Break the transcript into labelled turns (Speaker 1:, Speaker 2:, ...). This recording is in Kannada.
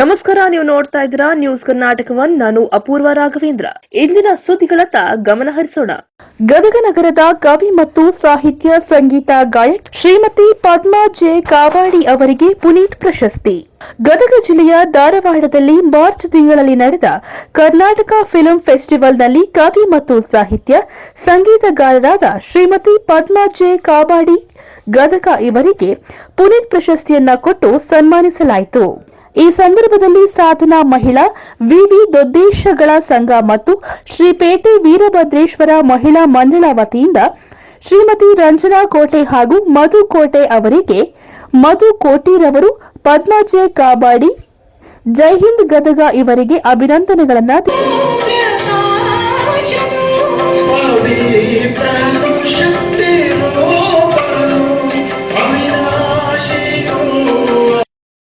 Speaker 1: ನಮಸ್ಕಾರ, ನೀವು ನೋಡ್ತಾ ಇದ್ದೀರಾ ನ್ಯೂಸ್ ಕರ್ನಾಟಕವನ್. ನಾನು ಅಪೂರ್ವ ರಾಘವೇಂದ್ರ. ಇಂದಿನ ಸುದ್ದಿಗಳತ್ತ ಗಮನ ಹರಿಸೋಣ. ಗದಗ ನಗರದ ಕವಿ ಮತ್ತು ಸಾಹಿತ್ಯ ಸಂಗೀತ ಗಾಯಕ ಶ್ರೀಮತಿ ಪದ್ಮಾ ಜೆ ಕಾವಾಡಿ ಅವರಿಗೆ ಪುನೀತ್ ಪ್ರಶಸ್ತಿ. ಗದಗ ಜಿಲ್ಲೆಯ ಧಾರವಾಡದಲ್ಲಿ ಮಾರ್ಚ್ ತಿಂಗಳಲ್ಲಿ ನಡೆದ ಕರ್ನಾಟಕ ಫಿಲ್ಮ್ ಫೆಸ್ಟಿವಲ್ನಲ್ಲಿ ಕವಿ ಮತ್ತು ಸಾಹಿತ್ಯ ಸಂಗೀತಗಾರರಾದ ಶ್ರೀಮತಿ ಪದ್ಮಾ ಜೆ ಕಾವಾಡಿ ಗದಗ ಇವರಿಗೆ ಪುನೀತ್ ಪ್ರಶಸ್ತಿಯನ್ನ ಕೊಟ್ಟು ಸನ್ಮಾನಿಸಲಾಯಿತು. ಈ ಸಂದರ್ಭದಲ್ಲಿ ಸಾಧನಾ ಮಹಿಳಾ ವಿವಿ ದೊದ್ದೇಶಗಳ ಸಂಘ ಮತ್ತು ಶ್ರೀಪೇಟೆ ವೀರಭದ್ರೇಶ್ವರ ಮಹಿಳಾ ಮಂಡಳ ವತಿಯಿಂದ ಶ್ರೀಮತಿ ರಂಜನಾ ಕೋಟೆ ಹಾಗೂ ಮಧು ಕೋಟೆ ಅವರಿಗೆ ಮಧು ಕೋಟಿರವರು ಪದ್ಮಾ ಜೆ ಕಾವಾಡಿ ಜೈ ಹಿಂದ್ ಗದಗ ಇವರಿಗೆ ಅಭಿನಂದನೆಗಳನ್ನು